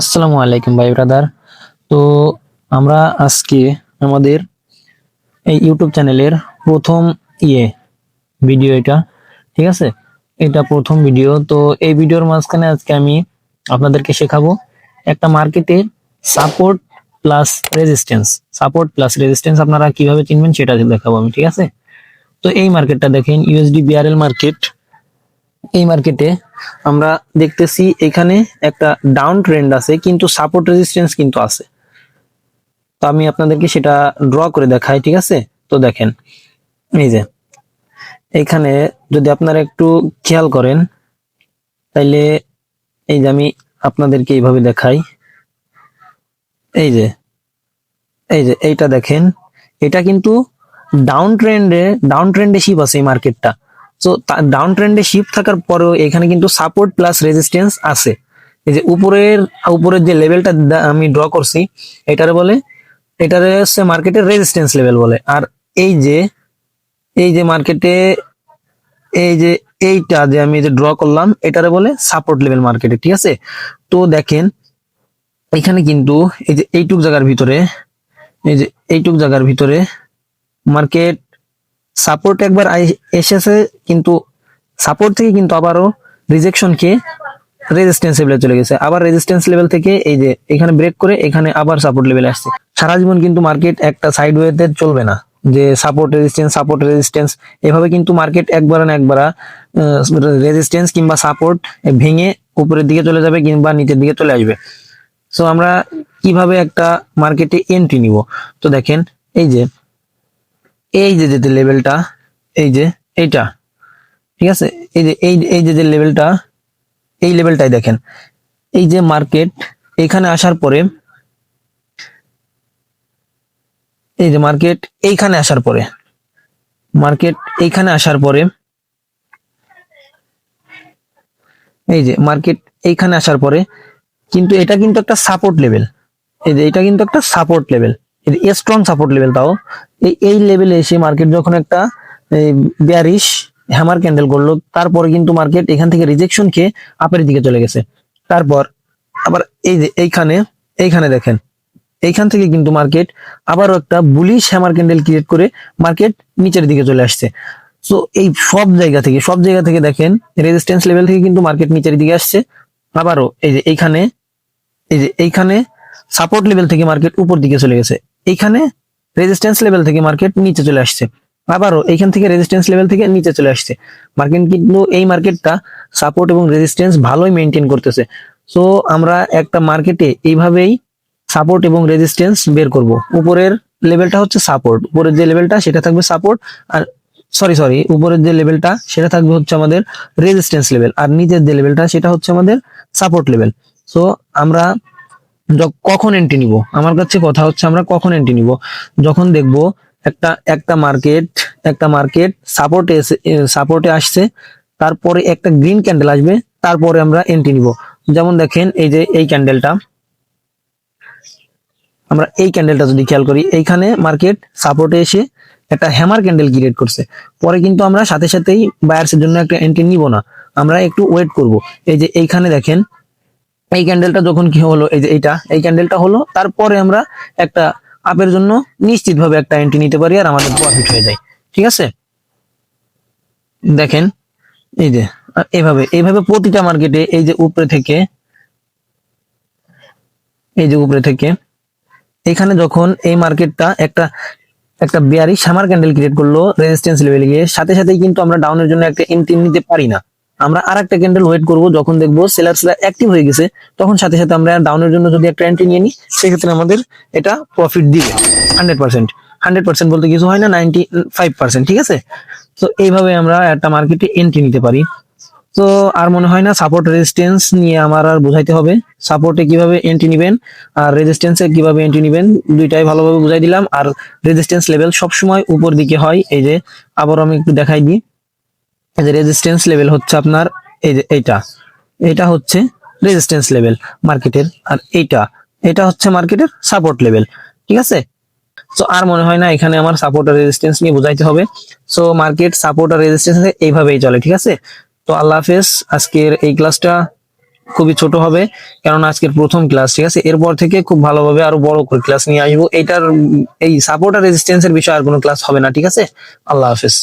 আসসালামু আলাইকুম ভাই ব্রাদার। তো আমরা আজকে আমাদের এই ইউটিউব চ্যানেলের প্রথম ইয়ে ভিডিও এটা, ঠিক আছে? এটা প্রথম ভিডিও। তো এই ভিডিওর মাঝখানে আজকে আমি আপনাদেরকে শেখাবো একটা মার্কেটে support plus resistance. Support plus resistance আপনারা কিভাবে চিনবেন সেটা দেখাবো আমি, ঠিক আছে? তো এই মার্কেটটা দেখেন, ইউএসডি বিআরএল মার্কেট। এই মার্কেটে আমরা দেখতেছি এখানে একটা ডাউন ট্রেন্ড আছে, কিন্তু সাপোর্ট রেজিস্ট্যান্স কিন্তু আছে। তো আমি আপনাদেরকে সেটা ড্র করে দেখাই, ঠিক আছে? তো দেখেন, এই যে এইখানে যদি আপনারা একটু খেয়াল করেন, তাইলে এই যে আমি আপনাদেরকে এইভাবে দেখাই। এই যে এইটা দেখেন, এটা কিন্তু ডাউন ট্রেন্ডে শিপ আছে এই মার্কেটটা। তো ডাউন ট্রেন্ডে শিপ থাকার পরেও এখানে কিন্তু সাপোর্ট প্লাস রেজিস্ট্যান্স আছে। এই যে উপরের উপরের যে লেভেলটা আমি ড্র করছি, এটারে হচ্ছে মার্কেটের রেজিস্ট্যান্স লেভেল বলে। আর এই যে মার্কেটে এই যে এইটা যে আমি যে ড্র করলাম, এটারে বলে সাপোর্ট লেভেল মার্কেটে, ঠিক আছে? তো দেখেন এখানে কিন্তু এই যে এইটুক জায়গার ভিতরে মার্কেট সাপোর্ট একবার এসেছে, কিন্তু সাপোর্ট থেকে কিন্তু আবারও রিজেকশন খেয়ে রেজিস্ট্যান্স লেভেলে চলে গেছে। আবার রেজিস্ট্যান্স লেভেল থেকে এই যে এখানে ব্রেক করে এখানে আবার সাপোর্ট লেভেলে আসছে। সারা জীবন কিন্তু মার্কেট একটা সাইডওয়েতে চলবে না, যে সাপোর্ট রেজিস্ট্যান্স এভাবে কিন্তু মার্কেট একবার না একবার রেজিস্ট্যান্স কিংবা সাপোর্ট ভেঙে উপরের দিকে চলে যাবে কিংবা নিচের দিকে চলে আসবে। সো আমরা কিভাবে একটা মার্কেটে এন্ট্রি নিব? তো দেখেন এই যে যে লেভেলটা, এই যে এইটা, ঠিক আছে? এই যে লেভেলটা, এই লেভেলটাই দেখেন। এই যে মার্কেট এখানে আসার পরে, এই যে মার্কেট এইখানে আসার পরে, মার্কেট এইখানে আসার পরে, এই যে মার্কেট এইখানে আসার পরে কিন্তু এটা কিন্তু একটা সাপোর্ট লেভেল। এই যে এটা কিন্তু একটা support level, strong support level. তাও এই লেভেলে এসে মার্কেট যখন একটা বেয়ারিশ হ্যামার ক্যান্ডেল করলো, তারপরে কিন্তু মার্কেট এখান থেকে রিজেকশন খেয়ে আপের দিকে চলে গেছে। তারপর আবার এই যে এইখানে দেখেন, এইখান থেকে কিন্তু মার্কেট আবারও একটা বুলিশ হ্যামার ক্যান্ডেল ক্রিয়েট করে মার্কেট নিচের দিকে চলে আসছে। সো এই সব জায়গা থেকে দেখেন রেজিস্ট্যান্স লেভেল থেকে কিন্তু মার্কেট নিচের দিকে আসছে। আবারও এই যে এইখানে সাপোর্ট লেভেল থেকে মার্কেট উপর দিকে চলে গেছে। এইখানে রেজিস্ট্যান্স লেভেল থেকে মার্কেট নিচে চলে আসছে। আবারও এইখান থেকে রেজিস্ট্যান্স লেভেল থেকে নিচে চলে আসছে। মার্কেট কিন্তু এই মার্কেটটা সাপোর্ট এবং রেজিস্ট্যান্স ভালোই মেনটেন করতেছে। সো আমরা একটা মার্কেটে এইভাবেই সাপোর্ট এবং রেজিস্ট্যান্স বের করব। উপরের লেভেলটা হচ্ছে সাপোর্ট, উপরের যে লেভেলটা সেটা থাকবে সাপোর্ট, আর উপরের যে লেভেলটা সেটা থাকবে হচ্ছে আমাদের রেজিস্ট্যান্স লেভেল, আর নিচের যে লেভেলটা সেটা হচ্ছে আমাদের সাপোর্ট লেভেল। সো আমরা কখন এন্ট্রি নিব, আমার কাছে কথা হচ্ছে আমরা কখন এন্ট্রি নিব? যখন দেখব একটা মার্কেট সাপোর্টে আসছে, তারপরে একটা গ্রিন ক্যান্ডেল আসবে, তারপরে আমরা এন্ট্রি নিব। যেমন দেখেন এই যে এই ক্যান্ডেলটা, আমরা এই ক্যান্ডেলটা যদি খেয়াল করি, এইখানে মার্কেট সাপোর্টে এসে একটা হ্যামার ক্যান্ডেল ক্রিয়েট করছে। পরে কিন্তু আমরা সাথে সাথেই বায়ার্সের জন্য একটা এন্ট্রি নিব না, আমরা একটু ওয়েট করব। এই যে এইখানে দেখেন এই ক্যান্ডেলটা যখন কি হলো, এই যে এই ক্যান্ডেলটা হলো, তারপরে আমরা একটা আপের জন্য নিশ্চিতভাবে একটা এন্ট্রি নিতে পারি আর আমাদের প্রফিট হয়ে যায়, ঠিক আছে? দেখেন এই যে এইভাবে প্রতিটা মার্কেটে উপরে থেকে এখানে যখন এই মার্কেটটা একটা একটা বেয়ারিশ হ্যামার ক্যান্ডেল ক্রিয়েট করলো রেজিস্ট্যান্স লেভেলে গিয়ে, সাথে সাথেই কিন্তু আমরা ডাউনের জন্য একটা এন্ট্রি নিতে পারি না। আমরা আর একটা ক্যান্ডেল ওয়েট করব, যখন দেখবো সেলার্সরা অ্যাক্টিভ হয়ে গেছে, তখন সাথে সাথে আমরা ডাউনের জন্য যদি একটা এন্ট্রি নিয়ে নিই, সেক্ষেত্রে আমাদের এটা প্রফিট দিবে 100%। 100% বলতে কিছু হয় না, 95%, ঠিক আছে? তো এইভাবে আমরা একটা মার্কেটে এন্ট্রি নিতে পারি। তো আর মনে হয় না সাপোর্ট রেজিস্ট্যান্স নিয়ে আমার আর বোঝাইতে হবে। সাপোর্টে কিভাবে এন্ট্রি নিবেন আর রেজিস্ট্যান্সে কিভাবে এন্ট্রি নিবেন, দুইটাই ভালোভাবে বুঝাই দিলাম। আর রেজিস্ট্যান্স লেভেল সবসময় উপর দিকে হয়। এই যে আবার আমি একটু দেখাই দিই, এই যে রেজিস্ট্যান্স লেভেল হচ্ছে আপনার এই যে এটা হচ্ছে রেজিস্ট্যান্স লেভেল মার্কেটের, আর এটা হচ্ছে মার্কেটের সাপোর্ট লেভেল, ঠিক আছে? তো আর মনে হয় না এখানে আমার সাপোর্ট আর রেজিস্ট্যান্স নিয়ে বুঝাইতে হবে। সো মার্কেট সাপোর্ট আর রেজিস্ট্যান্স এইভাবেই চলে, ঠিক আছে? তো আল্লাহ হাফেজ। আজকের এই ক্লাসটা খুবই ছোট হবে, কারণ আজকের প্রথম ক্লাস, ঠিক আছে? এরপর থেকে খুব ভালোভাবে আরো বড় করে ক্লাস নিয়ে আসবো। এই সাপোর্ট আর রেজিস্ট্যান্সের বিষয়ে আর কোনো ক্লাস হবে না, ঠিক আছে? আল্লাহ হাফেজ।